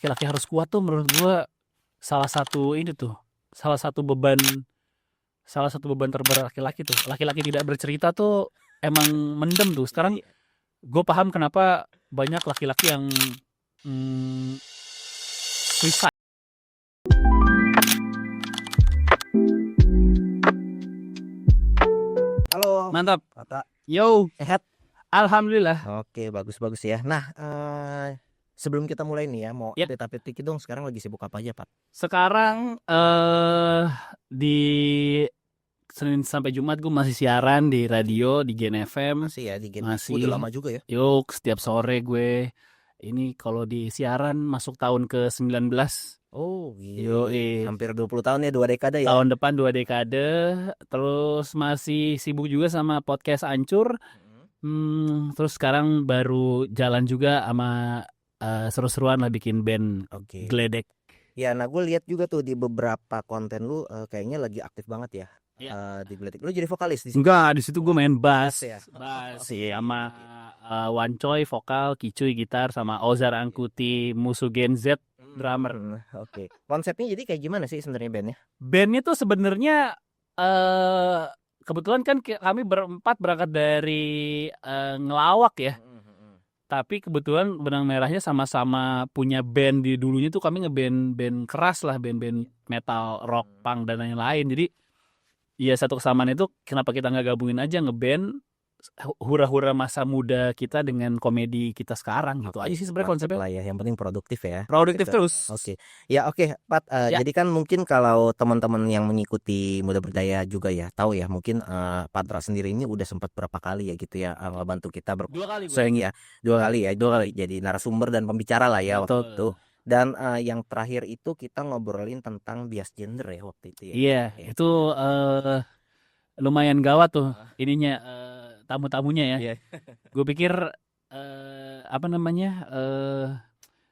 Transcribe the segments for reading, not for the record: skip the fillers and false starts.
laki-laki harus kuat tuh menurut gue salah satu beban terberat laki-laki tuh. Laki-laki tidak bercerita tuh emang mendem tuh. Sekarang gue paham kenapa banyak laki-laki yang suicide. Halo, Mantap. Kata. Yo, Sehat? alhamdulillah. Oke, bagus-bagus ya. Nah, sebelum kita mulai nih ya, mau Yep. update dikit dong. Sekarang lagi sibuk apa aja, Pak? Sekarang di Senin sampai Jumat gue masih siaran di radio di Gen FM. Masih ya di Gen. Masih. Udah lama juga ya. Yuk, setiap sore gue. Ini kalau di siaran masuk tahun ke-19. Oh, hampir 20 tahun ya, 2 dekade ya. Tahun depan 2 dekade. Terus masih sibuk juga sama podcast Ancur. Terus sekarang baru jalan juga sama seru-seruan lah bikin band Gledek. Ya, nah gue lihat juga tuh di beberapa konten lu kayaknya lagi aktif banget ya. Di Gledek. Lu jadi vokalis di situ? Enggak, di situ gue main bass. Bass ya. Sama Wancoy vokal, Kicuy gitar, sama Ozar Angkuti Musuh Gen Z drummer. Oke. Konsepnya jadi kayak gimana sih sebenarnya bandnya? Bandnya tuh sebenarnya kebetulan kan kami berempat berangkat dari ngelawak ya. Tapi kebetulan benang merahnya sama-sama punya band di dulunya tuh kami ngeband keras lah, band metal, rock, punk dan lain-lain. Jadi ya satu kesamaan itu kenapa kita nggak gabungin aja ngeband hura-hura masa muda kita dengan komedi kita sekarang gitu aja sih sebenarnya konsepnya lah ya. Yang penting produktif ya. Produktif terus. Oke. Ya oke, Pat. Jadi kan mungkin kalau teman-teman yang mengikuti Muda Berdaya juga ya tahu ya mungkin Patra sendiri ini udah sempat berapa kali ya gitu ya bantu kita 2 kali dua kali jadi narasumber dan pembicara lah ya waktu itu. Dan yang terakhir itu kita ngobrolin tentang bias gender ya waktu itu ya. Iya, itu lumayan gawat tuh ininya tamu-tamunya ya. Gue pikir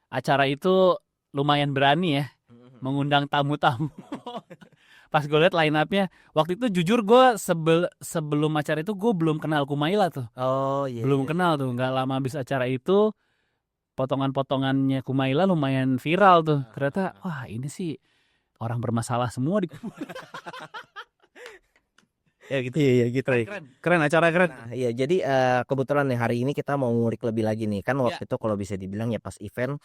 acara itu lumayan berani ya mengundang tamu-tamu. Pas gue liat line up-nya waktu itu jujur gue sebelum acara itu gue belum kenal Kumaila tuh. Belum kenal tuh. Nggak lama habis acara itu potongan-potongannya Kumaila lumayan viral tuh. Ternyata wah ini sih orang bermasalah semua di ya gitu. Iya gitu. Keren acara keren. Nah, iya jadi kebetulan nih hari ini kita mau ngulik lebih lagi nih. Kan waktu itu kalau bisa dibilang ya pas event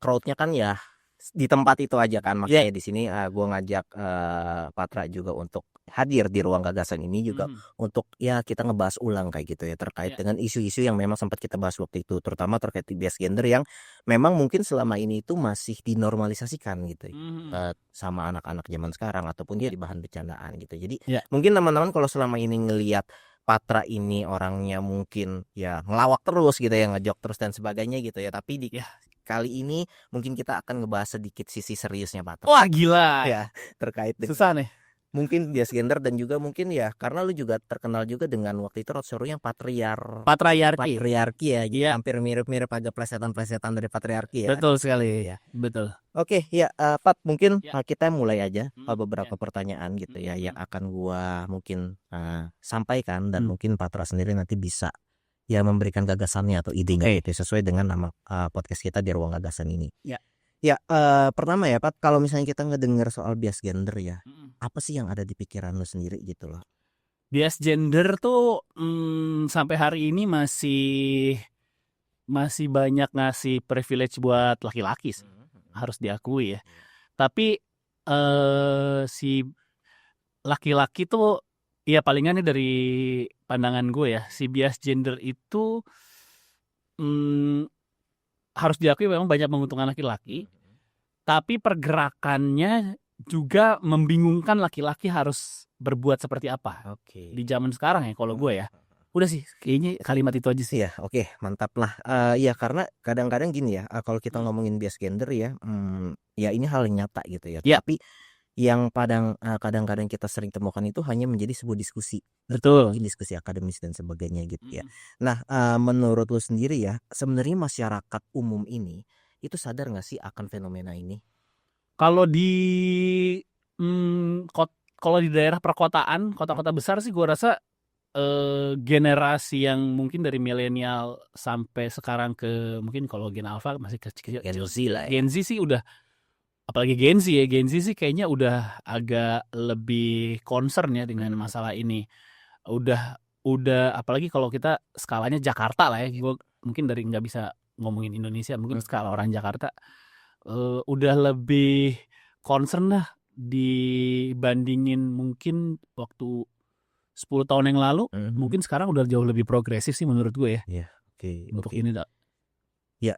crowd-nya kan ya di tempat itu aja kan. Makanya di sini gue ngajak Patra juga untuk hadir di Ruang Gagasan ini juga untuk ya kita ngebahas ulang kayak gitu ya terkait dengan isu-isu yang memang sempat kita bahas waktu itu, terutama terkait bias gender yang memang mungkin selama ini itu masih dinormalisasikan gitu sama anak-anak zaman sekarang ataupun dia di bahan bercandaan gitu. Jadi mungkin teman-teman kalau selama ini ngelihat Patra ini orangnya mungkin ya ngelawak terus gitu ya, ngejok terus dan sebagainya gitu ya, tapi kali ini mungkin kita akan ngebahas sedikit sisi seriusnya Patra. Wah gila ya terkait dengan susah nih mungkin bias gender dan juga mungkin ya karena lu juga terkenal juga dengan waktu itu roadshow yang patriarki ya, hampir mirip-mirip agak plesetan-plesetan dari patriarki ya. Betul sekali ya, betul. Oke ya Pat, mungkin kita mulai aja beberapa pertanyaan gitu ya yang akan gua mungkin sampaikan dan mungkin Patra sendiri nanti bisa ya memberikan gagasannya atau idenya gitu sesuai dengan nama podcast kita di Ruang Gagasan ini. Ya, pertama ya Pat, kalau misalnya kita ngedenger soal bias gender ya, apa sih yang ada di pikiran lu sendiri gitu loh? Bias gender tuh sampai hari ini masih banyak ngasih privilege buat laki-laki sih. Harus diakui ya. Tapi si laki-laki tuh ya palingan nih dari pandangan gue ya, si bias gender itu harus diakui memang banyak menguntungkan laki-laki, tapi pergerakannya juga membingungkan laki-laki harus berbuat seperti apa di zaman sekarang ya kalau gue ya. Udah sih kayaknya kalimat itu aja sih. Ya oke, mantap lah. Ya karena kadang-kadang gini ya, kalau kita ngomongin bias gender ya, ya ini hal yang nyata gitu ya. Tapi yang kadang-kadang kita sering temukan itu hanya menjadi sebuah diskusi. Betul. Diskusi akademis dan sebagainya gitu ya. Nah, menurut lu sendiri ya, sebenarnya masyarakat umum ini itu sadar nggak sih akan fenomena ini? Kalau di daerah perkotaan, kota-kota besar sih gue rasa generasi yang mungkin dari milenial sampai sekarang ke mungkin kalau Gen Alpha masih kecil-kecil. Gen Z lah ya. Gen Z sih udah, apalagi Gen Z ya, Gen Z sih kayaknya udah agak lebih concern ya dengan masalah ini. Udah apalagi kalau kita skalanya Jakarta lah ya. Gue mungkin dari nggak bisa ngomongin Indonesia, mungkin skala orang Jakarta udah lebih concern lah dibandingin mungkin waktu 10 tahun yang lalu. Mungkin sekarang udah jauh lebih progresif sih menurut gue ya. Iya, oke. Untuk ini Ya,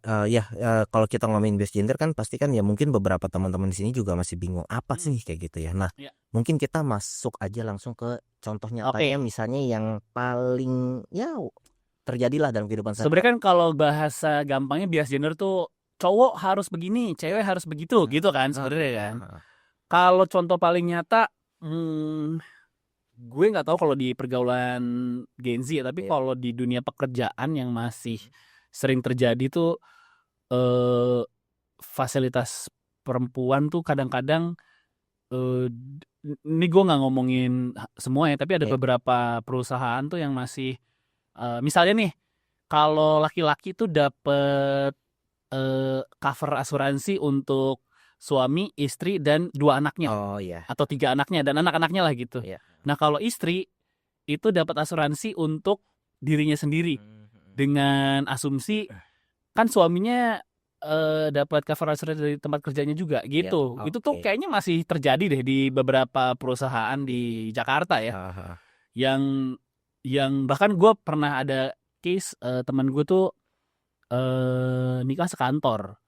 kalau kita ngomongin base gender kan pasti kan ya mungkin beberapa teman-teman di sini juga masih bingung apa sih kayak gitu ya. Nah, mungkin kita masuk aja langsung ke contoh nyatanya, misalnya yang paling ya terjadilah dalam kehidupan sehari-hari. Sebenarnya kan kalau bahasa gampangnya bias gender tuh cowok harus begini, cewek harus begitu, gitu kan sebenarnya kan. Kalau contoh paling nyata, gue nggak tahu kalau di pergaulan Gen Z ya, tapi kalau di dunia pekerjaan yang masih sering terjadi tuh fasilitas perempuan tuh kadang-kadang ini gue nggak ngomongin semua ya, tapi ada beberapa perusahaan tuh yang masih misalnya nih kalau laki-laki tuh dapet cover asuransi untuk suami, istri, dan 2 anaknya. Atau 3 anaknya dan anak-anaknya lah gitu. Nah kalau istri itu dapat asuransi untuk dirinya sendiri dengan asumsi kan suaminya dapat cover asuransi dari tempat kerjanya juga gitu. Itu tuh kayaknya masih terjadi deh di beberapa perusahaan di Jakarta ya. Yang bahkan gue pernah ada case teman gue tuh nikah sekantor.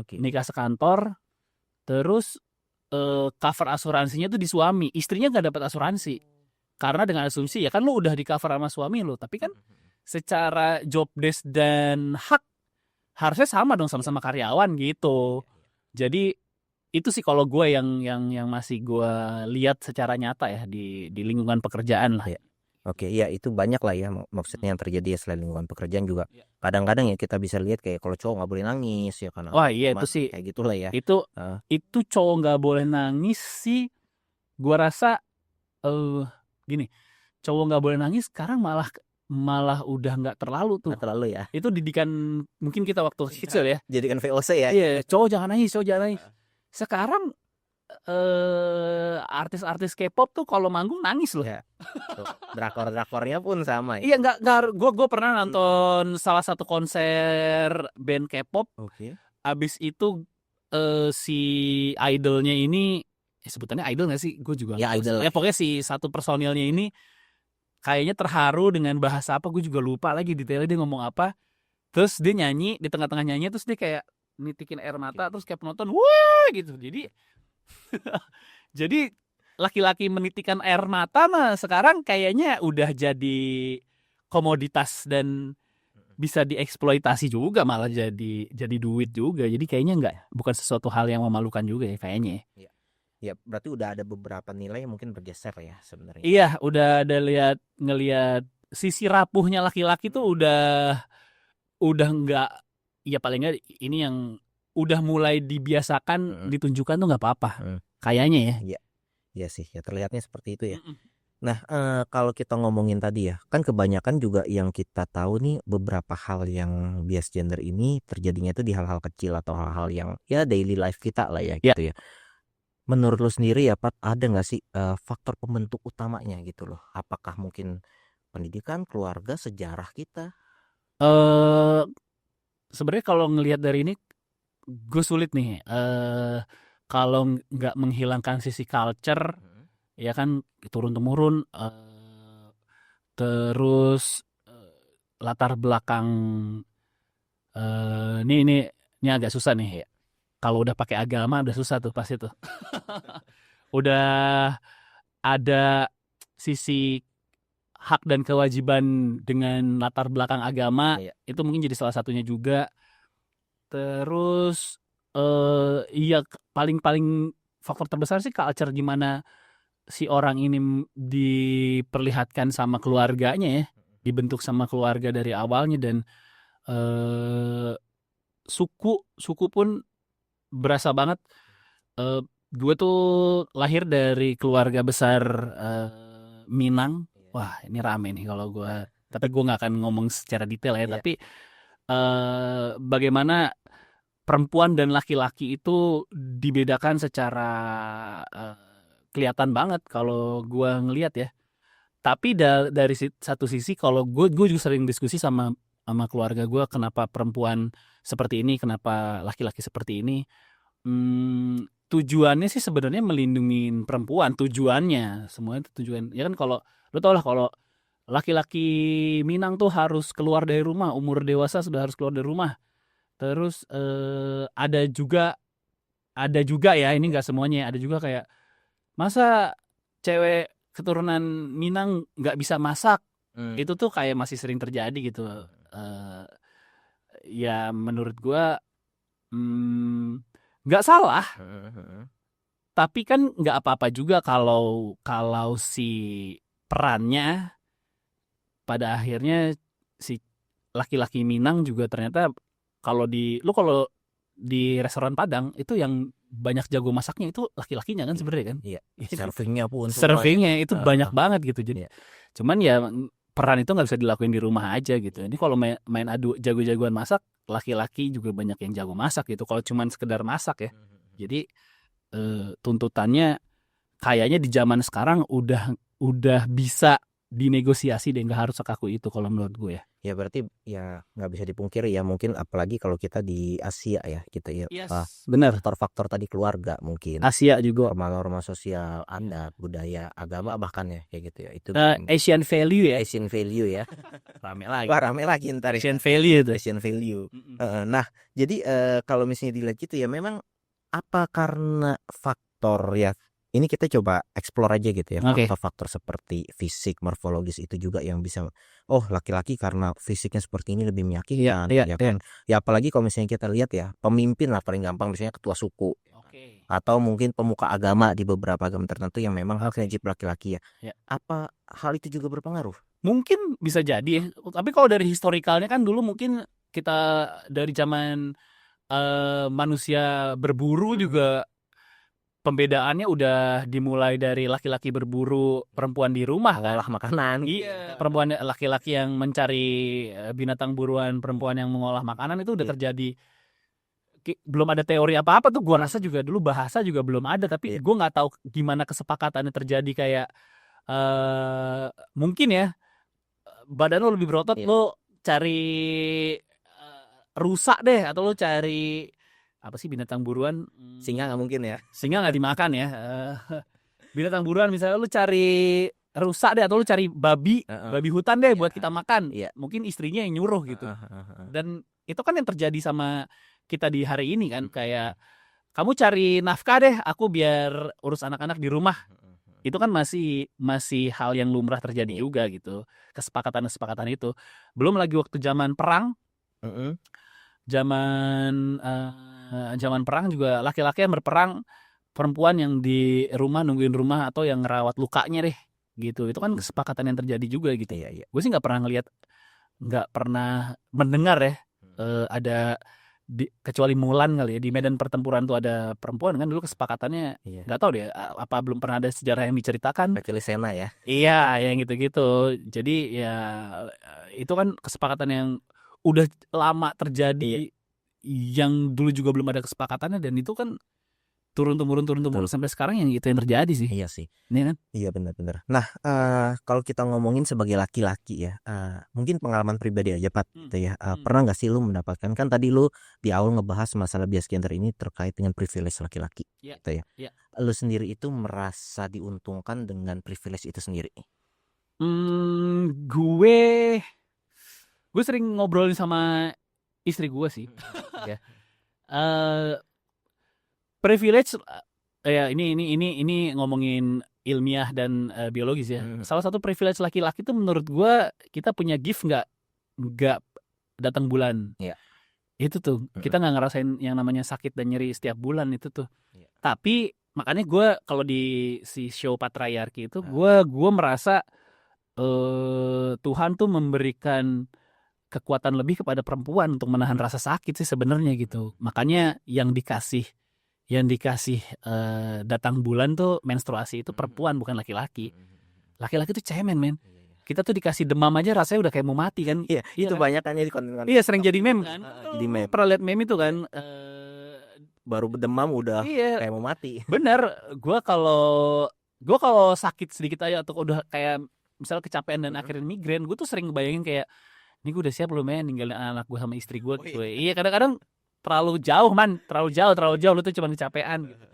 Nikah sekantor terus cover asuransinya tuh di suami, istrinya nggak dapat asuransi. Karena dengan asumsi ya kan lu udah di cover sama suami lu, tapi kan secara job desk dan hak harusnya sama dong, sama-sama karyawan gitu. Jadi itu sih kalau gue yang masih gue lihat secara nyata ya di lingkungan pekerjaan lah. Oke, ya itu banyak lah ya maksudnya yang terjadi ya selain lingkungan pekerjaan juga. Kadang-kadang ya kita bisa lihat kayak kalau cowok nggak boleh nangis ya karena. Wah iya itu sih kayak gitulah ya. Itu cowok nggak boleh nangis sih. Gue rasa gini, cowok nggak boleh nangis sekarang malah udah nggak terlalu tuh. Nggak terlalu ya. Itu didikan mungkin kita waktu kecil ya. Jadikan VOC ya. Iya, cowok jangan nangis. Sekarang artis-artis K-pop tuh kalau manggung nangis loh. Drakor-drakornya pun sama ya. Iya nggak. Gue pernah nonton salah satu konser band K-pop. Abis itu si idolnya ini sebutannya idol nggak sih? Gue juga. Ya idol. Ya pokoknya si satu personilnya ini kayaknya terharu dengan bahasa apa, gue juga lupa lagi detailnya dia ngomong apa. Terus dia nyanyi, di tengah-tengah nyanyi terus dia kayak nitikin air mata, terus kayak penonton wah gitu. Jadi laki-laki menitikan air mata mah sekarang kayaknya udah jadi komoditas dan bisa dieksploitasi juga, malah jadi duit juga. Jadi kayaknya bukan sesuatu hal yang memalukan juga ya kayaknya. Ya berarti udah ada beberapa nilai yang mungkin bergeser ya sebenarnya. Iya, udah ada ngelihat sisi rapuhnya laki-laki tuh udah nggak, ya paling nggak ini yang udah mulai dibiasakan ditunjukkan tuh nggak apa-apa. Kayaknya ya. Iya sih, ya terlihatnya seperti itu ya. Nah, kalau kita ngomongin tadi ya, kan kebanyakan juga yang kita tahu nih beberapa hal yang bias gender ini terjadinya itu di hal-hal kecil atau hal-hal yang ya daily life kita lah ya gitu ya. Menurut lu sendiri ya Pat, ada nggak sih faktor pembentuk utamanya gitu loh? Apakah mungkin pendidikan, keluarga, sejarah kita? Sebenarnya kalau ngelihat dari ini, gue sulit nih. Kalau nggak menghilangkan sisi culture, ya kan turun temurun. Terus latar belakang ini agak susah nih. Kalau udah pakai agama udah susah tuh pasti tuh. Udah ada sisi hak dan kewajiban dengan latar belakang agama, itu mungkin jadi salah satunya juga. Terus iya paling faktor terbesar sih culture, gimana si orang ini diperlihatkan sama keluarganya ya, dibentuk sama keluarga dari awalnya. Dan suku pun berasa banget. Gue tuh lahir dari keluarga besar Minang, wah ini rame nih kalau gue. Tapi gue nggak akan ngomong secara detail ya. Tapi bagaimana perempuan dan laki-laki itu dibedakan secara kelihatan banget kalau gue ngelihat ya. Tapi dari satu sisi kalau gue juga sering diskusi sama keluarga gue, kenapa perempuan seperti ini, kenapa laki-laki seperti ini. Tujuannya sih sebenarnya melindungi perempuan, tujuannya semua itu tujuan. Ya kan kalau lo tau lah kalau laki-laki Minang tuh harus keluar dari rumah, umur dewasa sudah harus keluar dari rumah. Terus ada juga ya, ini nggak semuanya, ada juga kayak masa cewek keturunan Minang nggak bisa masak. Itu tuh kayak masih sering terjadi gitu. Ya menurut gua nggak salah, tapi kan nggak apa-apa juga kalau si perannya pada akhirnya si laki-laki Minang juga ternyata kalau di restoran Padang itu yang banyak jago masaknya itu laki-lakinya kan sebenarnya kan. Iya. Servingnya itu banyak banget gitu. Jadi cuman ya peran itu nggak bisa dilakuin di rumah aja gitu. Ini kalau main adu jago-jagoan masak, laki-laki juga banyak yang jago masak gitu. Kalau cuman sekedar masak ya. Jadi tuntutannya kayaknya di zaman sekarang udah bisa dinegosiasi deh, nggak harus sekaku itu kalau menurut gue ya. Ya berarti ya nggak bisa dipungkiri ya, mungkin apalagi kalau kita di Asia ya kita ya. Benar. Faktor-faktor tadi keluarga mungkin. Asia juga. Norma-norma sosial, adat, budaya, agama bahkan ya kayak gitu ya. Itu Asian value ya. Asian value ya. Rame lagi. Wah rame lagi ntar ya. Asian value itu. Asian value. Nah jadi kalau misalnya dilihat gitu ya, memang apa karena faktor ya. Ini kita coba explore aja gitu ya, faktor-faktor seperti fisik, morfologis itu juga yang bisa, laki-laki karena fisiknya seperti ini lebih meyakinkan, ya kan? Ya apalagi kalau misalnya kita lihat ya, pemimpin lah paling gampang misalnya ketua suku, atau mungkin pemuka agama di beberapa agama tertentu yang memang wajib laki-laki ya. Apa hal itu juga berpengaruh? Mungkin bisa jadi ya, tapi kalau dari historikalnya kan dulu mungkin kita dari zaman manusia berburu juga pembedaannya udah dimulai dari laki-laki berburu, perempuan di rumah kan, mengolah makanan. Iya, perempuan laki-laki yang mencari binatang buruan, perempuan yang mengolah makanan itu udah terjadi. Belum ada teori apa-apa tuh, gua rasa juga dulu bahasa juga belum ada, tapi gua nggak tahu gimana kesepakatannya terjadi kayak mungkin ya badan lo lebih berotot, lo cari rusa deh, atau lo cari apa sih binatang buruan, singa nggak mungkin ya, singa nggak dimakan ya. Binatang buruan misalnya lu cari rusa deh, atau lu cari babi hutan deh buat kita makan. Mungkin istrinya yang nyuruh gitu. Dan itu kan yang terjadi sama kita di hari ini kan, kayak kamu cari nafkah deh, aku biar urus anak-anak di rumah. Itu kan masih hal yang lumrah terjadi juga gitu, kesepakatan itu. Belum lagi waktu zaman perang. Zaman perang juga laki-laki yang berperang, perempuan yang di rumah nungguin rumah atau yang ngerawat lukanya deh gitu. Itu kan kesepakatan yang terjadi juga gitu. Gue sih nggak pernah mendengar ya ada kecuali Mulan kali ya, di medan pertempuran tuh ada perempuan kan dulu kesepakatannya. Nggak tahu deh apa belum pernah ada sejarah yang diceritakan, kecuali Sena ya. Iya yang gitu-gitu. Jadi ya itu kan kesepakatan yang udah lama terjadi, yang dulu juga belum ada kesepakatannya, dan itu kan turun-temurun sampai sekarang yang itu yang terjadi sih. Iya sih. Ini kan? Iya benar-benar. Nah, kalau kita ngomongin sebagai laki-laki ya, mungkin pengalaman pribadi aja Pat, gitu ya. Pernah nggak sih lu mendapatkan, kan tadi lu di awal ngebahas masalah bias gender ini terkait dengan privilege laki-laki, gitu ya. Lu sendiri itu merasa diuntungkan dengan privilege itu sendiri? Gue sering ngobrolin sama istri gue sih. Privilege ya ini ngomongin ilmiah dan biologis ya. Salah satu privilege laki-laki itu menurut gue, kita punya gift nggak datang bulan. Itu tuh kita nggak ngerasain yang namanya sakit dan nyeri setiap bulan itu tuh. Tapi makanya gue kalau di si show patriarki itu gue merasa Tuhan tuh memberikan kekuatan lebih kepada perempuan untuk menahan rasa sakit sih sebenarnya gitu. Makanya yang dikasih datang bulan tuh menstruasi itu perempuan, bukan laki-laki. Laki-laki tuh cemen men. kita tuh dikasih demam aja rasanya udah kayak mau mati kan. Iya, Iya itu kan? banyak kan ya di konten-konten Iya sering jadi meme kan. jadi meme. Pernah lihat meme itu kan. Baru demam udah Iya kayak mau mati. bener. Gue kalau sakit sedikit aja atau udah kayak misal kecapean dan akhirnya migrain, gue tuh sering bayangin kayak ini gue udah siap belum ya ninggalin anak gue sama istri gue gitu. Iya kadang-kadang terlalu jauh terlalu jauh lu tuh cuma kecapean gitu.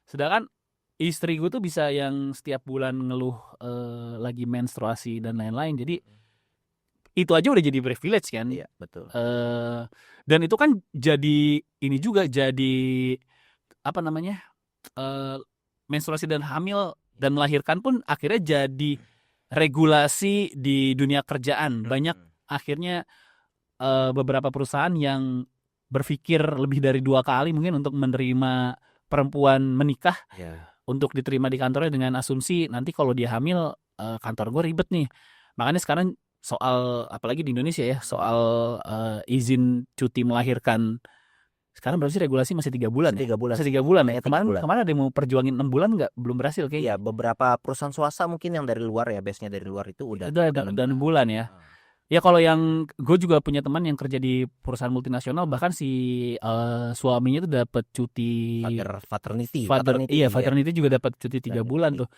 Sedangkan istri gue tuh bisa yang setiap bulan ngeluh lagi menstruasi dan lain-lain. Jadi itu aja udah jadi privilege kan. Iya, betul. Dan itu kan jadi ini juga jadi apa namanya menstruasi dan hamil dan melahirkan pun akhirnya jadi regulasi di dunia kerjaan. Banyak akhirnya beberapa perusahaan yang berpikir lebih dari 2 kali mungkin untuk menerima perempuan menikah untuk diterima di kantornya dengan asumsi nanti kalau dia hamil kantor gue ribet nih. Makanya sekarang soal apalagi di Indonesia ya soal izin cuti melahirkan sekarang berarti regulasi masih 3 bulan ya? 3 bulan. Masih 3 bulan ya. 3 bulan. Kemarin ada yang mau perjuangin 6 bulan nggak? Belum berhasil kayaknya. Iya, beberapa perusahaan swasta mungkin yang dari luar ya, base-nya dari luar itu udah 6 bulan ya. Ya kalau yang gue juga punya teman yang kerja di perusahaan multinasional bahkan si suaminya tuh dapat cuti paternity. Paternity juga dapat cuti 3 bulan tuh.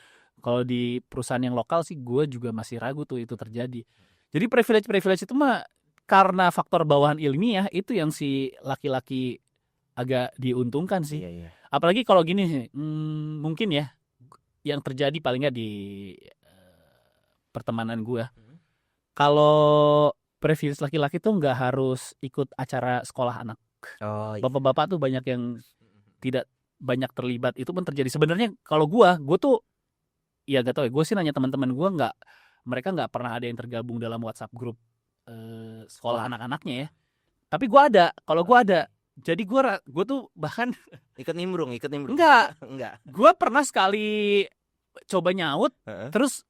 Kalau di perusahaan yang lokal sih gue juga masih ragu tuh itu terjadi. Jadi privilege itu mah karena faktor bawahan ilmiah itu yang si laki-laki agak diuntungkan sih. Iya. Apalagi kalau gini sih, mungkin ya yang terjadi paling nggak di pertemanan gue. Kalau privilege laki-laki tuh nggak harus ikut acara sekolah anak. Bapak-bapak tuh banyak yang tidak banyak terlibat. Itu pun terjadi. Sebenarnya kalau gue tuh ya gak tau ya. Gue sih nanya teman-teman gue mereka nggak pernah ada yang tergabung dalam WhatsApp grup sekolah anak-anaknya ya. Tapi gue ada. Kalau gue ada. Jadi gue tuh bahkan ikut nimbrung. Enggak. Gue pernah sekali coba nyaut, terus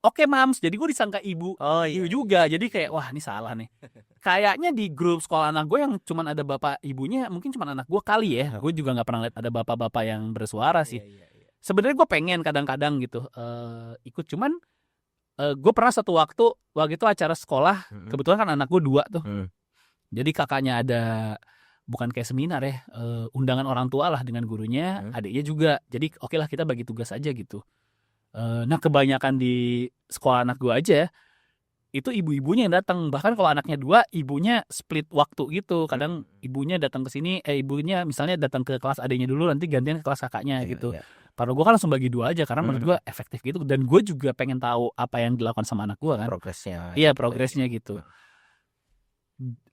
oke mams, jadi gue disangka ibu. Ibu juga. Jadi kayak wah ini salah nih. Kayaknya di grup sekolah anak gue yang cuman ada bapak ibunya, mungkin cuman anak gue kali ya. Gue juga nggak pernah lihat ada bapak-bapak yang bersuara sih. Sebenarnya gue pengen kadang-kadang gitu ikut, cuman gue pernah satu waktu itu acara sekolah, kebetulan kan anak gue 2 tuh. Jadi kakaknya ada bukan kayak seminar ya, undangan orang tua lah dengan gurunya, adiknya juga. Jadi oke lah kita bagi tugas aja gitu. Nah kebanyakan di sekolah anak gue aja itu ibu-ibunya yang datang. Bahkan kalau anaknya 2, ibunya split waktu gitu. Kadang ibunya datang ke sini, ibunya misalnya datang ke kelas adiknya dulu, nanti gantian ke kelas kakaknya gitu. Padahal gue kan langsung bagi 2 aja karena menurut gue efektif gitu. Dan gue juga pengen tahu apa yang dilakukan sama anak gue kan. Progresnya. Iya progresnya gitu.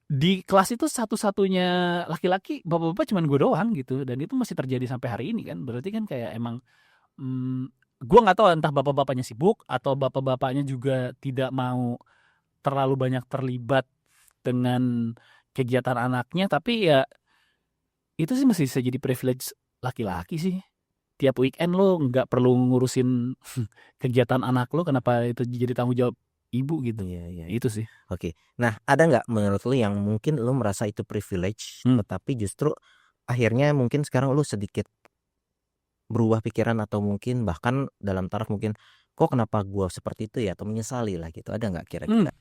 Di kelas itu satu-satunya laki-laki, bapak-bapak cuman gue doang gitu. Dan itu masih terjadi sampai hari ini kan. Berarti kan kayak emang gue nggak tahu entah bapak-bapaknya sibuk atau bapak-bapaknya juga tidak mau terlalu banyak terlibat dengan kegiatan anaknya. Tapi ya itu sih masih bisa jadi privilege laki-laki sih. Tiap weekend lo nggak perlu ngurusin kegiatan anak lo, kenapa itu jadi tanggung jawab ibu gitu. Iya. Itu sih. Oke. Nah, ada nggak menurut lu yang mungkin lu merasa itu privilege, tetapi justru akhirnya mungkin sekarang lu sedikit berubah pikiran atau mungkin bahkan dalam taraf mungkin kok kenapa gua seperti itu ya, atau menyesali lah gitu. Ada nggak kira-kira?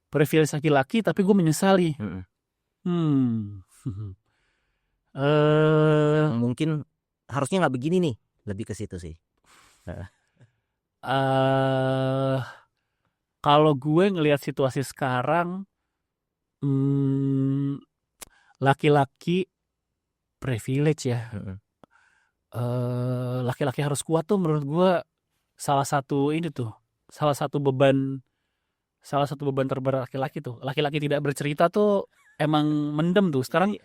Privilege laki-laki tapi gue menyesali. Mungkin harusnya nggak begini nih, lebih ke situ sih. Kalau gue ngelihat situasi sekarang, laki-laki privilege ya. Laki-laki harus kuat tuh menurut gue salah satu beban terberat laki-laki tuh. Laki-laki tidak bercerita tuh emang mendem tuh. Sekarang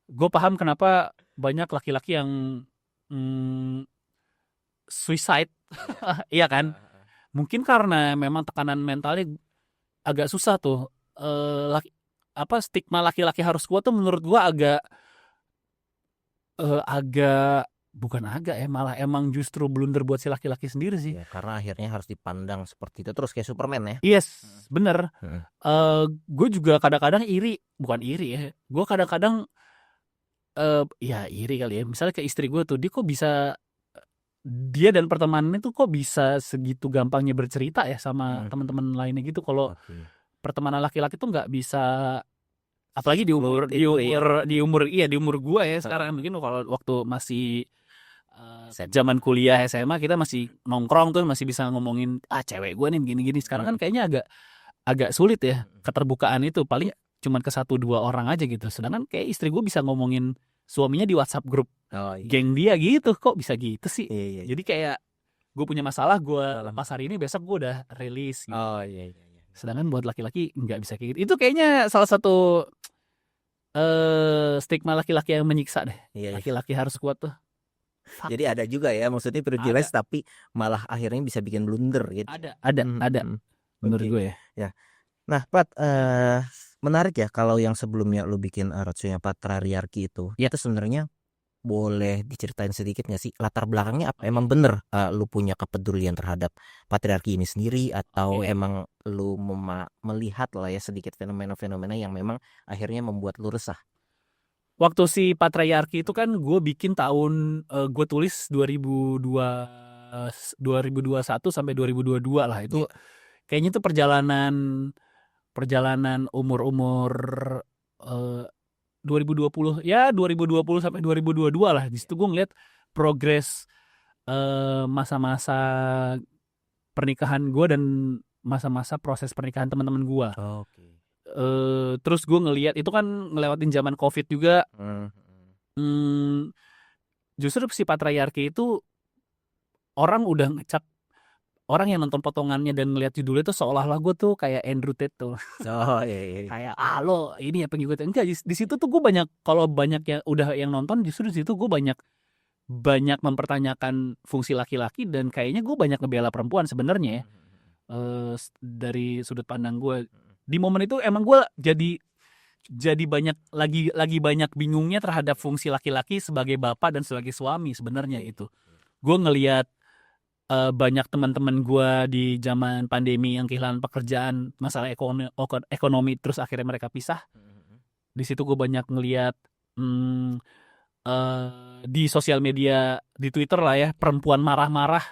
gue paham kenapa banyak laki-laki yang suicide. Iya kan? Mungkin karena memang tekanan mentalnya agak susah tuh. Stigma laki-laki harus kuat tuh menurut gue malah emang justru blunder buat si laki-laki sendiri sih. Ya, karena akhirnya harus dipandang seperti itu terus kayak Superman ya. Yes, bener. Gue juga kadang-kadang bukan iri ya. Gue kadang-kadang ya iri kali ya. Misalnya ke istri gue tuh, dia kok bisa dia dan pertemanannya tuh kok bisa segitu gampangnya bercerita ya sama teman-teman lainnya gitu. Kalau pertemanan laki-laki tuh nggak bisa, apalagi di umur di umur gua ya sekarang. Mungkin kalau waktu masih zaman kuliah SMA kita masih nongkrong tuh masih bisa ngomongin cewek gua nih gini-gini. Sekarang kan kayaknya agak sulit ya keterbukaan itu, paling cuman ke 1-2 orang aja gitu. Sedangkan kayak istri gue bisa ngomongin suaminya di WhatsApp grup geng dia gitu. Kok bisa gitu sih? Jadi kayak gue punya masalah, gue lepas hari ini, besok gue udah rilis gitu. Sedangkan buat laki-laki nggak bisa kayak gitu. Itu kayaknya salah satu stigma laki-laki yang menyiksa deh. Laki-laki harus kuat tuh. Jadi ada juga ya, maksudnya privilege tapi malah akhirnya bisa bikin blunder gitu. Ada. Menurut gue ya. Nah, Pat, menarik ya kalau yang sebelumnya lu bikin Ratsunya Patriarki itu sebenarnya boleh diceritain sedikit nggak sih latar belakangnya apa? Emang bener lu punya kepedulian terhadap patriarki ini sendiri atau emang lu melihat lah ya sedikit fenomena-fenomena yang memang akhirnya membuat lu resah? Waktu si Patriarki itu kan gue bikin tahun gue tulis 2021 sampai 2022 lah itu. Kayaknya itu perjalanan umur 2020 sampai 2022 lah. Di situ gue ngeliat progres masa-masa pernikahan gue dan masa-masa proses pernikahan teman-teman gue. Terus gue ngeliat itu kan ngelewatin zaman COVID juga. Justru si Patriarki itu orang udah ngecap, orang yang nonton potongannya dan ngeliat judulnya tuh seolah-olah gue tuh kayak Andrew Tate tuh. Kayak lo ini ya pengikutnya. Enggak, di situ tuh gue banyak, kalau banyak yang nonton, justru di situ gue banyak mempertanyakan fungsi laki-laki dan kayaknya gue banyak ngebela perempuan sebenarnya ya. Dari sudut pandang gue di momen itu emang gue jadi banyak banyak bingungnya terhadap fungsi laki-laki sebagai bapak dan sebagai suami sebenarnya itu. Gue ngelihat banyak teman-teman gue di zaman pandemi yang kehilangan pekerjaan, masalah ekonomi terus akhirnya mereka pisah. Di situ gue banyak ngelihat di sosial media, di Twitter lah ya, perempuan marah-marah,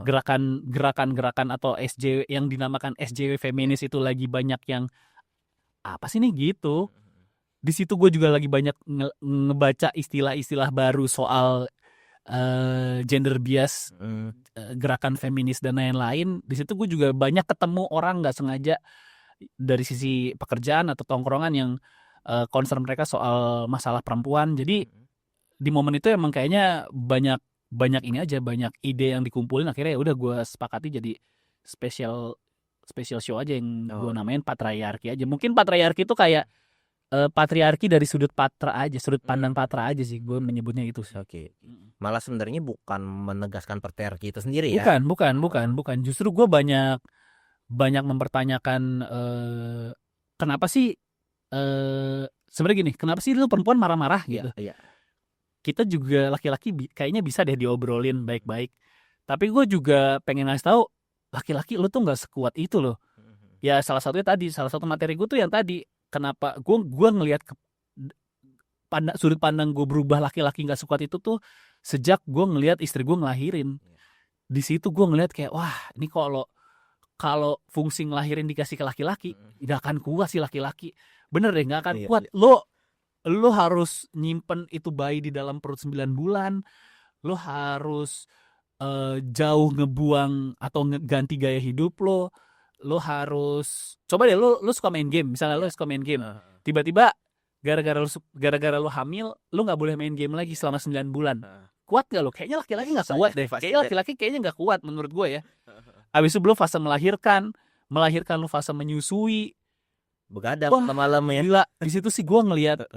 gerakan atau SJW yang dinamakan SJW feminis itu lagi banyak yang apa sih nih gitu. Di situ gue juga lagi banyak ngebaca istilah-istilah baru soal gender bias, gerakan feminis dan lain-lain. Di situ gue juga banyak ketemu orang nggak sengaja dari sisi pekerjaan atau tongkrongan yang concern mereka soal masalah perempuan. Jadi di momen itu emang kayaknya banyak ini aja, banyak ide yang dikumpulin, akhirnya ya udah gue sepakati jadi special show aja yang gue namain Patriarki aja. Mungkin Patriarki itu kayak patriarki dari sudut pandang Patra aja sih gue menyebutnya itu sih. Malah sebenarnya bukan menegaskan patriarki itu sendiri ya. Bukan. Justru gue banyak mempertanyakan kenapa sih sebenarnya gini, kenapa sih lu perempuan marah-marah gitu. Kita juga laki-laki kayaknya bisa deh diobrolin baik-baik. Tapi gue juga pengen ngasih tahu laki-laki lu tuh nggak sekuat itu loh. Ya salah satu materi gue tuh yang tadi, kenapa gue ngelihat sudut pandang gue berubah laki-laki nggak sekuat itu tuh sejak gue ngelihat istri gue ngelahirin. Di situ gue ngelihat kayak wah ini kalau fungsi ngelahirin dikasih ke laki-laki nggak akan kuat sih laki-laki. Bener deh, nggak akan kuat. Lo harus nyimpen itu bayi di dalam perut 9 bulan. Lo harus jauh ngebuang atau ganti gaya hidup lo. Lo harus coba deh lo suka main game, misalnya lo suka main game, tiba-tiba gara-gara lo hamil, lo nggak boleh main game lagi selama 9 bulan. Kuat nggak lo? Kayaknya laki-laki nggak kuat deh. Kayaknya laki-laki nggak kuat menurut gue ya. Abis itu belum fase melahirkan lo fase menyusui, begadang malam ya. Gila, di situ sih gue ngelihat,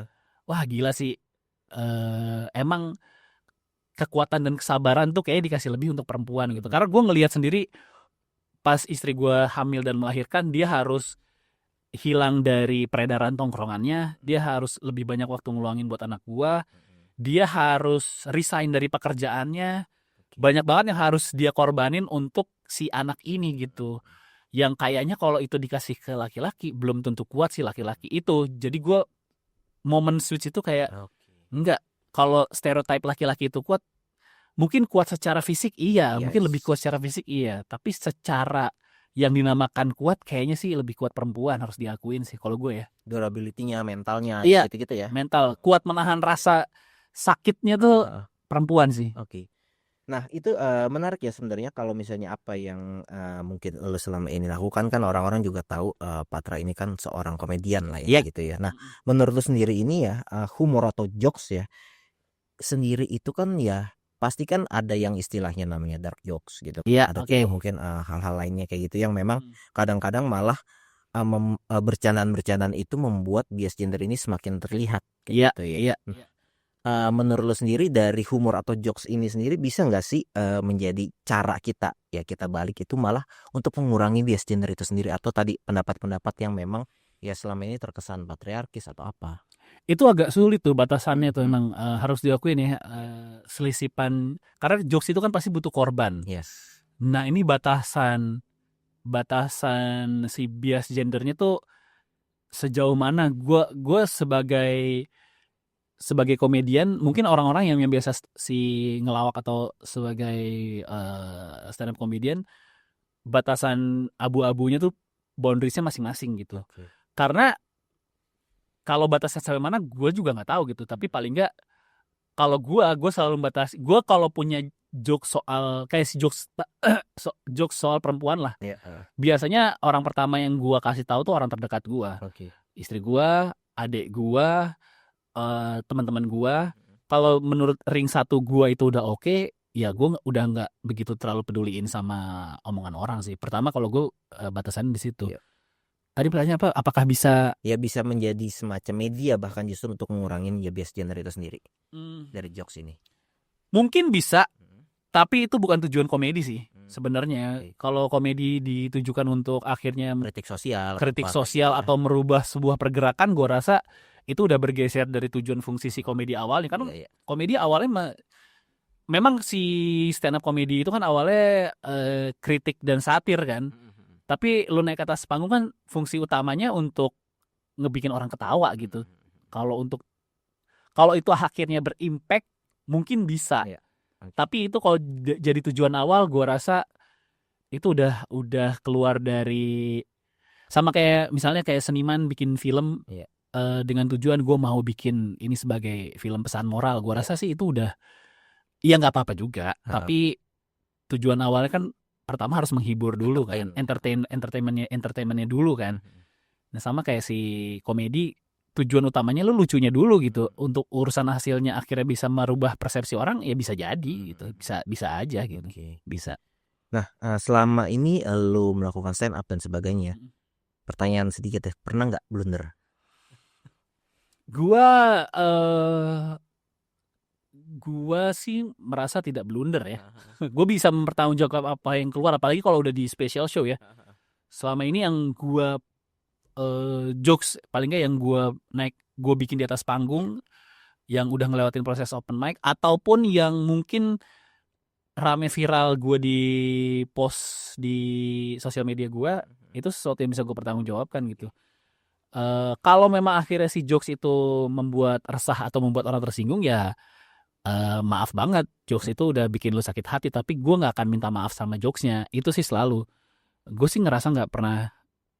wah gila sih. Emang kekuatan dan kesabaran tuh kayaknya dikasih lebih untuk perempuan gitu. Karena gue ngelihat sendiri pas istri gue hamil dan melahirkan, dia harus hilang dari peredaran tongkrongannya, dia harus lebih banyak waktu ngeluangin buat anak gue, dia harus resign dari pekerjaannya, banyak banget yang harus dia korbanin untuk si anak ini gitu. Yang kayaknya kalau itu dikasih ke laki-laki belum tentu kuat si laki-laki itu. Jadi gue momen switch itu kayak enggak, kalau stereotype laki-laki itu kuat, mungkin kuat secara fisik mungkin lebih Yes. kuat secara fisik tapi secara yang dinamakan kuat kayaknya sih lebih kuat perempuan, harus diakuin sih kalau gue ya. Durability-nya, mentalnya, Iya, gitu-gitu ya. mental kuat menahan rasa sakitnya tuh Heeh. perempuan sih. Oke. Nah, itu menarik ya sebenarnya kalau misalnya apa yang mungkin lo selama ini lakukan, kan orang-orang juga tahu Patra ini kan seorang komedian lah ya, Iya. gitu ya. Nah, menurut lo sendiri ini ya, humor atau jokes ya sendiri itu kan ya pasti kan ada yang istilahnya namanya dark jokes gitu. Iya, Ada oke. juga mungkin hal-hal lainnya kayak gitu yang memang kadang-kadang malah bercandaan-bercandaan itu membuat bias gender ini semakin terlihat kayak Iya, gitu ya. iya. Menurut lo sendiri dari humor atau jokes ini sendiri bisa nggak sih menjadi cara kita ya kita balik itu malah untuk mengurangi bias gender itu sendiri, atau tadi pendapat-pendapat yang memang ya selama ini terkesan patriarkis atau apa? Itu agak sulit tuh batasannya tuh, emang harus diakuin ya, selisipan karena jokes itu kan pasti butuh korban. Yes. Nah, ini batasan si bias gendernya tuh sejauh mana gue sebagai komedian, mungkin orang-orang yang biasa si ngelawak atau sebagai stand up comedian, batasan abu-abunya tuh boundariesnya masing-masing gitu. Oke. Karena kalau batasnya sampai mana gue juga nggak tahu gitu, tapi paling nggak kalau gue selalu membatasi. Gue kalau punya joke soal kayak si jokes soal perempuan lah, Ya. biasanya orang pertama yang gue kasih tahu tuh orang terdekat gue, Oke. istri gue, adik gue, teman-teman gue. Kalau menurut ring satu gue itu udah oke, ya gue udah nggak begitu terlalu peduliin sama omongan orang sih. Pertama kalau gue batasan di situ. Iya. Tadi pertanyaannya apa? Apakah bisa? Ya bisa menjadi semacam media bahkan justru untuk mengurangin ya bias gender itu sendiri dari jokes ini. Mungkin bisa, tapi itu bukan tujuan komedi sih sebenarnya. Oke. Kalau komedi ditujukan untuk akhirnya kritik sosial atau merubah sebuah pergerakan, gue rasa itu udah bergeser dari tujuan fungsi si komedi awalnya. Kan Iya. komedi awalnya memang si stand up komedi itu kan awalnya kritik dan satir kan. Tapi lu naik ke atas panggung kan fungsi utamanya untuk ngebikin orang ketawa gitu. Kalau itu akhirnya berimpact mungkin bisa. Iya. Tapi itu kalau jadi tujuan awal, gue rasa itu udah keluar dari, sama kayak misalnya kayak seniman bikin film Iya. Dengan tujuan gue mau bikin ini sebagai film pesan moral. Gue rasa sih itu udah, iya nggak apa-apa juga. Tapi tujuan awalnya kan pertama harus menghibur dulu kan, entertainmentnya dulu kan. Nah, sama kayak si komedi, tujuan utamanya lu lucunya dulu gitu. Untuk urusan hasilnya akhirnya bisa merubah persepsi orang, ya bisa jadi gitu. Bisa aja gitu. Bisa. Nah, selama ini lu melakukan stand up dan sebagainya, pertanyaan sedikit ya, pernah nggak blunder? Gua sih merasa tidak blunder ya. Gue bisa mempertanggungjawabkan apa yang keluar, apalagi kalau udah di special show ya. Selama ini yang gue jokes paling nggak yang gue bikin di atas panggung, yang udah ngelewatin proses open mic, ataupun yang mungkin rame viral gue di post di sosial media gue, itu sesuatu yang bisa gue pertanggungjawabkan gitu. Kalau memang akhirnya si jokes itu membuat resah atau membuat orang tersinggung, ya maaf banget, jokes itu udah bikin lu sakit hati, tapi gue nggak akan minta maaf sama jokesnya. Itu sih selalu. Gue sih ngerasa nggak pernah,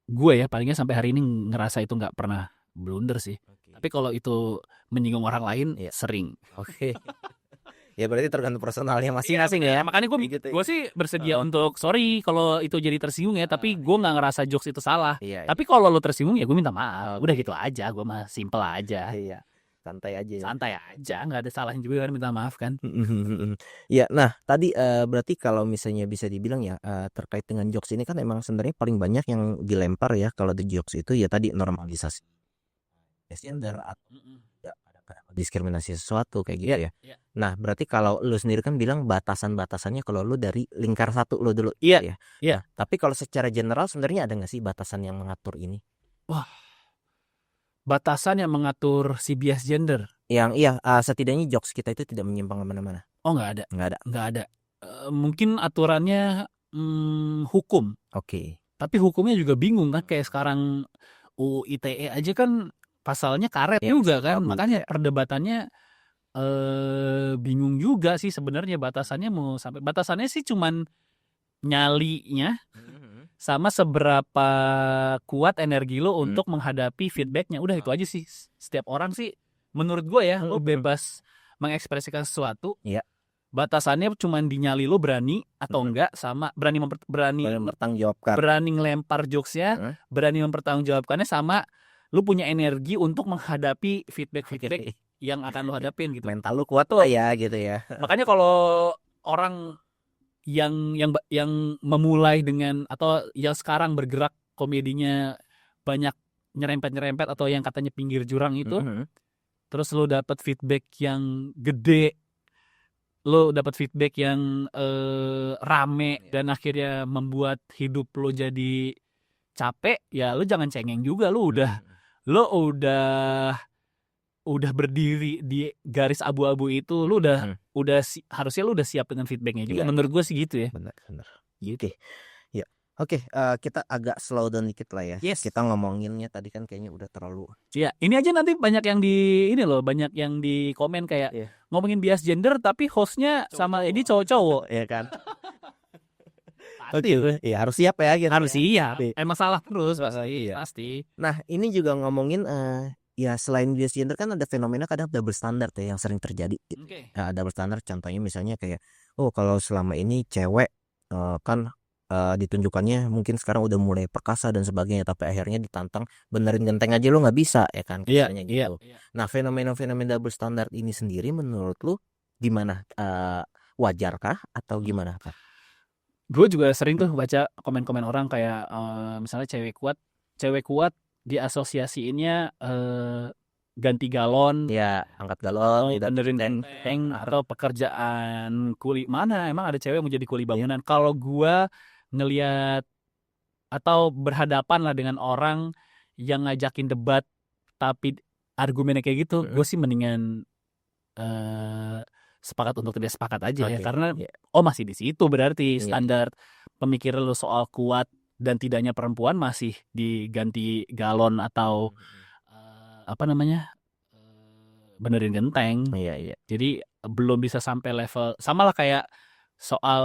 gue ya palingnya sampai hari ini ngerasa itu nggak pernah blunder sih. Tapi kalau itu menyinggung orang lain, sering. Oke. Ya berarti tergantung personalnya masing-masing ya. Makanya gue sih bersedia untuk sorry kalau itu jadi tersinggung ya, tapi gue nggak ngerasa jokes itu salah. Tapi kalau lo tersinggung ya gue minta maaf. Udah gitu aja, gue mah simple aja. Iya. Santai aja. Santai aja, nggak ada salahnya juga kan minta maaf kan. Ya, nah tadi berarti kalau misalnya bisa dibilang ya terkait dengan jokes ini kan emang sebenarnya paling banyak yang dilempar ya kalau di jokes itu ya tadi normalisasi gender atau ya ada diskriminasi sesuatu kayak gitu ya. Nah berarti kalau lu sendiri kan bilang batasan-batasannya kalau lu dari lingkar satu lu dulu. Iya. Nah, tapi kalau secara general sebenarnya ada nggak sih batasan yang mengatur ini? Wah, batasan yang mengatur si bias gender. Yang setidaknya jokes kita itu tidak menyimpang kemana-mana. Oh, nggak ada. Mungkin aturannya hukum. Oke. Tapi hukumnya juga bingung kan, kayak sekarang UU ITE aja kan pasalnya karet juga kan. Makanya perdebatannya bingung juga sih sebenarnya batasannya sih cuman nyalinya sama seberapa kuat energi lo untuk menghadapi feedbacknya. Udah itu aja sih. Setiap orang sih menurut gue ya lo bebas mengekspresikan sesuatu. Iya. Batasannya cuman di nyali lo berani atau enggak, sama berani bertanggungjawabkan, berani ngelempar jokesnya, berani mempertanggungjawabkannya, sama lu punya energi untuk menghadapi feedback yang akan lu hadapin gitu. Mental lu kuat tuh ya gitu ya. Makanya kalau orang yang memulai dengan, atau yang sekarang bergerak komedinya banyak nyerempet atau yang katanya pinggir jurang itu, terus lu dapat feedback yang gede, lo dapat feedback yang rame dan akhirnya membuat hidup lo jadi capek, ya lo jangan cengeng juga. Lo udah berdiri di garis abu-abu itu, lo harusnya lo udah siap dengan feedbacknya juga. Menurut gue sih gitu ya. Benar. Gitu. Ya. Oke, kita agak slow down dikit lah ya. Yes. Kita ngomonginnya tadi kan kayaknya udah terlalu. Ya, ini aja nanti banyak yang banyak yang di komen kayak ngomongin bias gender tapi hostnya sama ini cowok-cowok, ya kan? Pasti ya harus siap ya gitu. Harus siap. Emang salah terus pasti. Nah, ini juga ngomongin ya selain bias gender kan ada fenomena kadang double standard ya yang sering terjadi. Double standard contohnya misalnya kayak kalau selama ini cewek kan ditunjukkannya mungkin sekarang udah mulai perkasa dan sebagainya, tapi akhirnya ditantang benerin genteng aja lo nggak bisa ya kan, katanya gitu. Nah, fenomena double standard ini sendiri menurut lu gimana? Wajarkah atau gimana Kak? Gue juga sering tuh baca komen-komen orang kayak misalnya cewek kuat diasosiasiinnya ganti galon, angkat galon, benerin genteng, atau pekerjaan kuli. Mana emang ada cewek yang mau jadi kuli bangunan? Kalau gue ngelihat atau berhadapan lah dengan orang yang ngajakin debat tapi argumennya kayak gitu, gue sih mendingan sepakat untuk tidak sepakat aja ya, karena masih di situ berarti standar pemikiran lo soal kuat dan tidaknya perempuan masih diganti galon atau benerin genteng. Jadi belum bisa sampai level sama lah kayak soal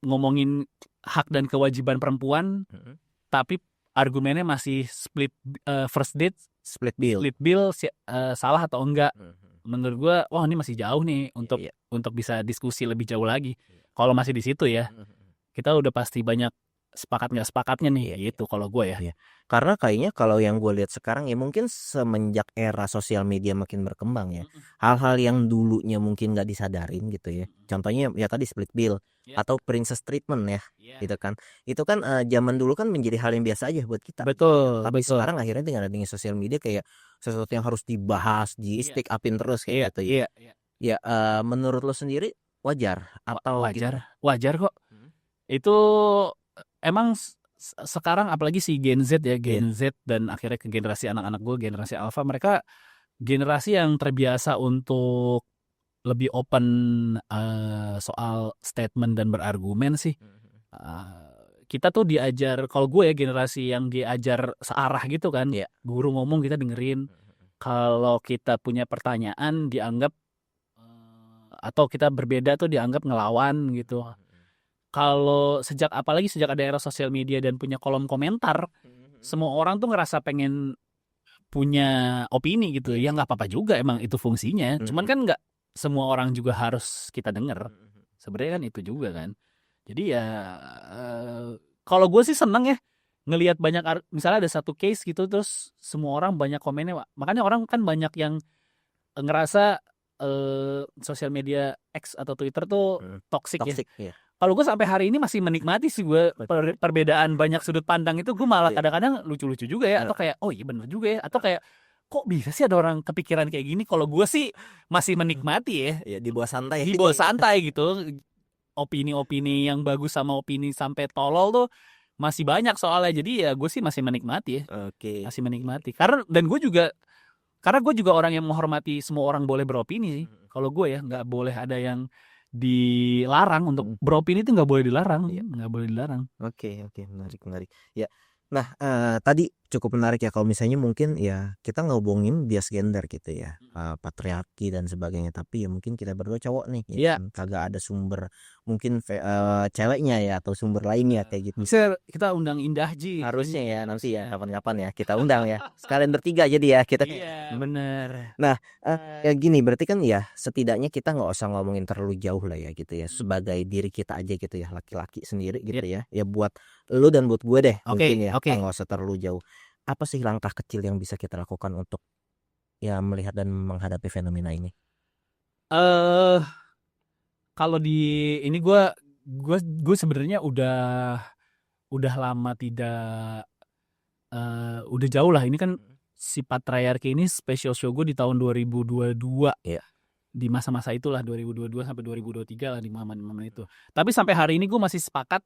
ngomongin hak dan kewajiban perempuan, tapi argumennya masih split first date, split bill salah atau enggak. Menurut gue, ini masih jauh nih untuk bisa diskusi lebih jauh lagi. Kalau masih di situ ya, kita udah pasti banyak sepakat nggak sepakatnya nih, gitu kalau gue ya. Karena kayaknya kalau yang gue lihat sekarang ya mungkin semenjak era sosial media makin berkembang ya, hal-hal yang dulunya mungkin nggak disadarin gitu ya. Contohnya ya tadi split bill atau princess treatment ya, gitu kan. Itu kan zaman dulu kan menjadi hal yang biasa aja buat kita. Betul. Tapi sekarang akhirnya dengan adanya sosial media kayak sesuatu yang harus dibahas, di stick upin terus kayak gitu ya. Ya, menurut lo sendiri wajar atau wajar kok. Itu emang sekarang apalagi si Gen Z ya, Gen Z dan akhirnya ke generasi anak-anak gue, generasi Alpha, mereka generasi yang terbiasa untuk lebih open soal statement dan berargumen sih. Kita tuh diajar, kalau gue ya generasi yang diajar searah gitu kan, guru ngomong kita dengerin, kalau kita punya pertanyaan dianggap atau kita berbeda tuh dianggap ngelawan gitu. Kalau apalagi sejak ada era sosial media dan punya kolom komentar, semua orang tuh ngerasa pengen punya opini gitu. Ya nggak apa-apa juga, emang itu fungsinya. Cuman kan nggak semua orang juga harus kita denger. Sebenarnya kan itu juga kan. Jadi ya kalau gue sih seneng ya ngelihat banyak, misalnya ada satu case gitu terus semua orang banyak komennya. Makanya orang kan banyak yang ngerasa sosial media X atau Twitter tuh toxic ya. Kalau gue sampai hari ini masih menikmati sih gue perbedaan banyak sudut pandang itu. Gue malah kadang-kadang lucu-lucu juga ya, atau kayak iya bener juga ya, atau kayak kok bisa sih ada orang kepikiran kayak gini. Kalau gue sih masih menikmati ya, dibawa santai gitu. Opini-opini yang bagus sama opini sampai tolol tuh masih banyak soalnya. Jadi ya gue sih masih menikmati ya. Masih menikmati. Karena gue juga orang yang menghormati semua orang boleh beropini sih. Kalau gue ya nggak boleh ada yang dilarang untuk beropini, itu nggak boleh dilarang. Nggak boleh dilarang. Oke, menarik ya. Nah, tadi cukup menarik ya kalau misalnya mungkin ya kita ngomongin bias gender gitu ya, patriarki dan sebagainya, tapi ya mungkin kita berdua cowok nih ya Iya. kan, kagak ada sumber mungkin ceweknya ya atau sumber lainnya kayak gitu. Bisa kita undang Indah Ji. Harusnya ya nanti ya kapan-kapan ya kita undang ya sekalian bertiga jadi ya kita. Iya, bener. Nah, ya gini berarti kan ya setidaknya kita nggak usah ngomongin terlalu jauh lah ya gitu ya, sebagai diri kita aja gitu ya, laki-laki sendiri gitu ya. Ya buat lu dan buat gue deh mungkin ya, Oke. nggak usah terlalu jauh. Apa sih langkah kecil yang bisa kita lakukan untuk ya melihat dan menghadapi fenomena ini? Eh, kalau di ini gue sebenarnya udah lama tidak udah jauh lah. Ini kan si patriarki ini special show gue di tahun 2022. Iya. Di masa-masa itulah 2022 sampai 2023 lah di momen-momen itu. Tapi sampai hari ini gue masih sepakat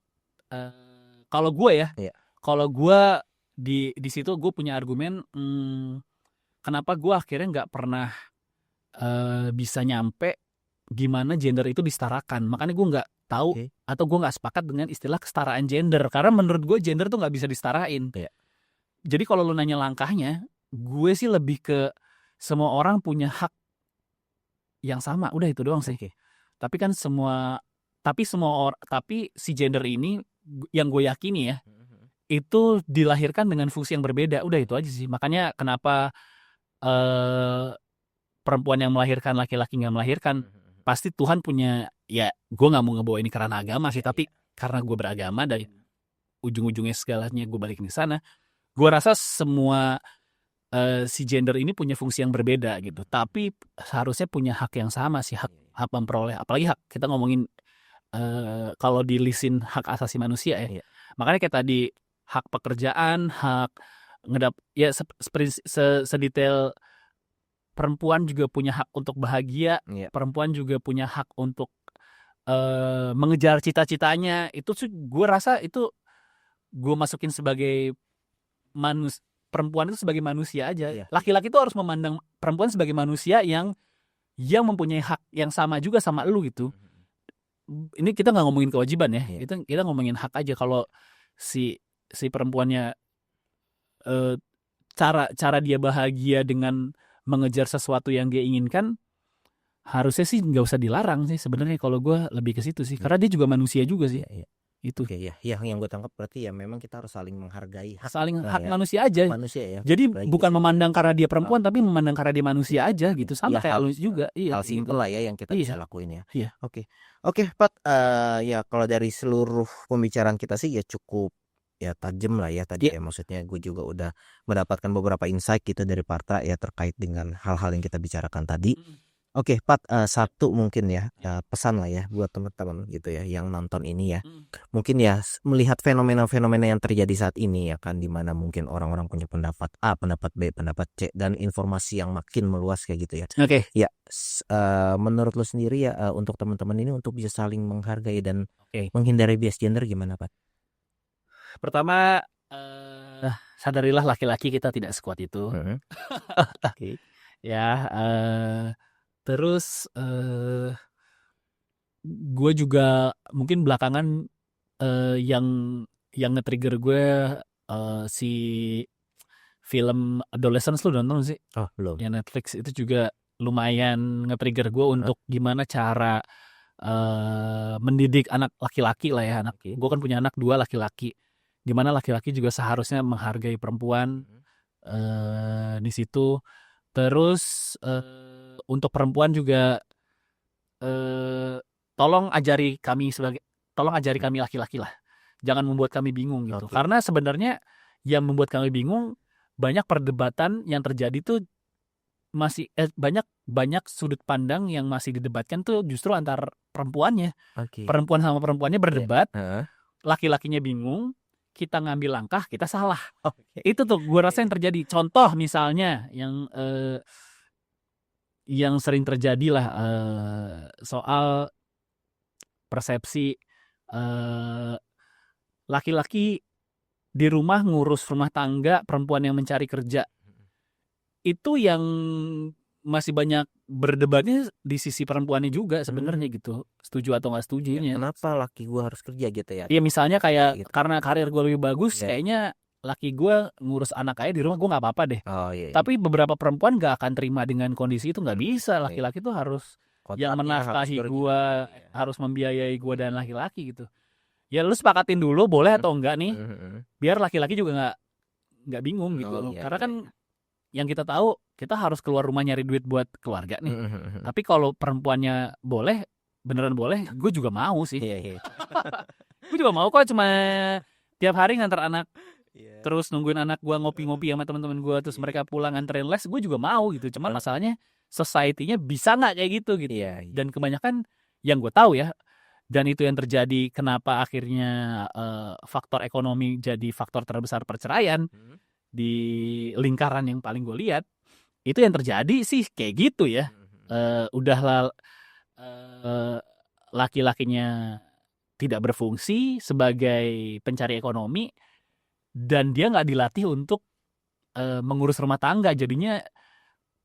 kalau gue ya. Iya. Kalau gue di situ gue punya argumen kenapa gue akhirnya nggak pernah bisa nyampe gimana gender itu disetarakan. Makanya gue nggak tahu atau gue nggak sepakat dengan istilah kesetaraan gender, karena menurut gue gender tuh nggak bisa disetarain. Iya. Jadi kalau lu nanya langkahnya, gue sih lebih ke semua orang punya hak yang sama, udah itu doang sih. Tapi kan tapi si gender ini yang gue yakini ya, itu dilahirkan dengan fungsi yang berbeda, udah itu aja sih. Makanya kenapa perempuan yang melahirkan, laki-laki nggak melahirkan, pasti Tuhan punya, ya gue nggak mau ngebawa ini karena agama sih, tapi karena gue beragama dan ujung-ujungnya segalanya gue balikin ke sana. Gue rasa semua si gender ini punya fungsi yang berbeda gitu, tapi seharusnya punya hak yang sama sih, hak memperoleh, apalagi hak kita ngomongin kalau di listin hak asasi manusia ya. Makanya kayak tadi hak pekerjaan, hak ya sedetail perempuan juga punya hak untuk bahagia, perempuan juga punya hak untuk mengejar cita-citanya. Itu gue rasa itu gue masukin sebagai perempuan itu sebagai manusia aja. Laki-laki itu harus memandang perempuan sebagai manusia yang mempunyai hak yang sama juga sama lu gitu. Ini kita nggak ngomongin kewajiban ya, kita ngomongin hak aja. Kalau si perempuannya cara dia bahagia dengan mengejar sesuatu yang dia inginkan, harusnya sih nggak usah dilarang sih sebenarnya. Kalau gue lebih ke situ sih, karena dia juga manusia juga sih. Itu. Ya yang gue tangkap berarti ya memang kita harus saling menghargai hak manusia aja. Manusia ya. Jadi bukan memandang karena dia perempuan, tapi memandang karena dia manusia aja gitu. Sama kayak lu juga. Hal simpel lah ya yang kita bisa lakuin ya. Iya. Oke, Pat, ya kalau dari seluruh pembicaraan kita sih ya cukup ya tajam lah ya tadi ya, maksudnya gue juga udah mendapatkan beberapa insight gitu dari Parta ya terkait dengan hal-hal yang kita bicarakan tadi. Oke, Pat, satu mungkin ya pesan lah ya buat teman-teman gitu ya yang nonton ini ya. Mungkin ya melihat fenomena-fenomena yang terjadi saat ini ya kan, dimana mungkin orang-orang punya pendapat A, pendapat B, pendapat C, dan informasi yang makin meluas kayak gitu ya. Ya, menurut lo sendiri ya untuk teman-teman ini untuk bisa saling menghargai dan menghindari bias gender gimana, Pak? Pertama, sadarilah laki-laki kita tidak sekuat itu. Ya, terus gue juga mungkin belakangan yang nge-trigger gue si film Adolescence, lu nonton sih? Oh, belum. Yang Netflix itu juga lumayan nge-trigger gue untuk gimana cara mendidik anak laki-laki lah ya. Gue kan punya anak 2 laki-laki. Gimana laki-laki juga seharusnya menghargai perempuan di situ. Terus untuk perempuan juga tolong ajari kami laki-laki lah. Jangan membuat kami bingung gitu. Karena sebenarnya yang membuat kami bingung, banyak perdebatan yang terjadi tuh masih banyak sudut pandang yang masih didebatkan tuh justru antar perempuannya. Perempuan sama perempuannya berdebat, laki-lakinya bingung, kita ngambil langkah, kita salah. Itu tuh gue rasa yang terjadi. Contoh misalnya yang sering terjadi lah soal persepsi laki-laki di rumah ngurus rumah tangga, perempuan yang mencari kerja. Itu yang masih banyak berdebatnya di sisi perempuannya juga sebenarnya gitu. Setuju atau nggak setuju? Kenapa laki gue harus kerja gitu ya? Iya, misalnya kayak karena karir gue lebih bagus, kayaknya laki gue ngurus anak aja di rumah, gue nggak apa-apa deh. Oh iya. Tapi beberapa perempuan nggak akan terima dengan kondisi itu, nggak bisa. Laki-laki tuh harus yang menafkahi gue, harus membiayai gue dan laki-laki gitu. Ya lu sepakatin dulu boleh atau enggak nih, biar laki-laki juga nggak bingung gitu. Karena kan yang kita tahu, kita harus keluar rumah nyari duit buat keluarga nih. Tapi kalau perempuannya boleh, beneran boleh, gue juga mau sih. Gue juga mau kok, cuma tiap hari ngantar anak, terus nungguin anak gue ngopi-ngopi sama teman-teman gue, terus mereka pulang nganterin les, gue juga mau gitu. Cuman masalahnya society-nya bisa nggak kayak gitu. Dan kebanyakan yang gue tahu ya, dan itu yang terjadi kenapa akhirnya faktor ekonomi jadi faktor terbesar perceraian di lingkaran yang paling gue lihat, itu yang terjadi sih kayak gitu ya. Udahlah laki-lakinya tidak berfungsi sebagai pencari ekonomi, dan dia nggak dilatih untuk mengurus rumah tangga, jadinya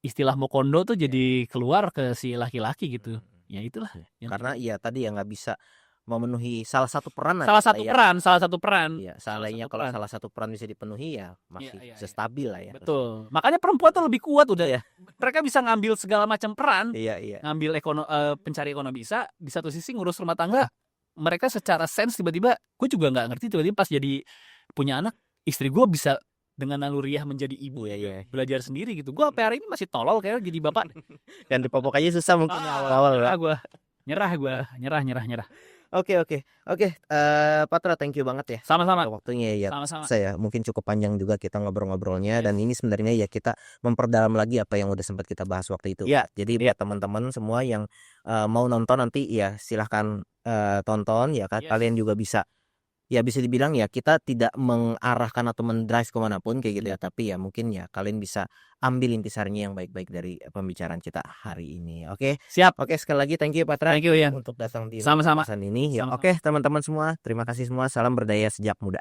istilah mokondo tuh jadi keluar ke si laki-laki gitu. Ya itulah. Karena ya tadi ya nggak bisa memenuhi salah satu peran. Salah satu peran. Iya, seandainya kalau salah satu peran bisa dipenuhi ya masih bisa stabil lah ya. Betul. Makanya perempuan tuh lebih kuat udah ya. Mereka bisa ngambil segala macam peran. Ngambil pencari ekonomi bisa, di satu sisi ngurus rumah tangga. Mereka secara sense tiba-tiba, gue juga nggak ngerti, tiba-tiba pas jadi punya anak, istri gue bisa dengan naluriah menjadi ibu belajar sendiri gitu. Gue sampai hari ini masih tolol kayak jadi bapak. Dan dipopok aja susah mungkin awal-awal. Gue nyerah. Oke. Patra, thank you banget ya. Sama-sama. Waktunya ya. Sama-sama. Saya mungkin cukup panjang juga kita ngobrol-ngobrolnya, dan ini sebenarnya ya kita memperdalam lagi apa yang udah sempat kita bahas waktu itu. Jadi buat teman-teman semua yang mau nonton nanti ya silahkan tonton ya kan. Kalian juga bisa dibilang ya kita tidak mengarahkan atau mendrive kemanapun kayak gitu ya, tapi ya mungkin ya kalian bisa ambil intisarinya yang baik-baik dari pembicaraan kita hari ini. Oke, siap. Oke, sekali lagi thank you Patra. Thank you ya untuk datang di sama-sama ini ya. Oke teman-teman semua, terima kasih semua, salam berdaya sejak muda.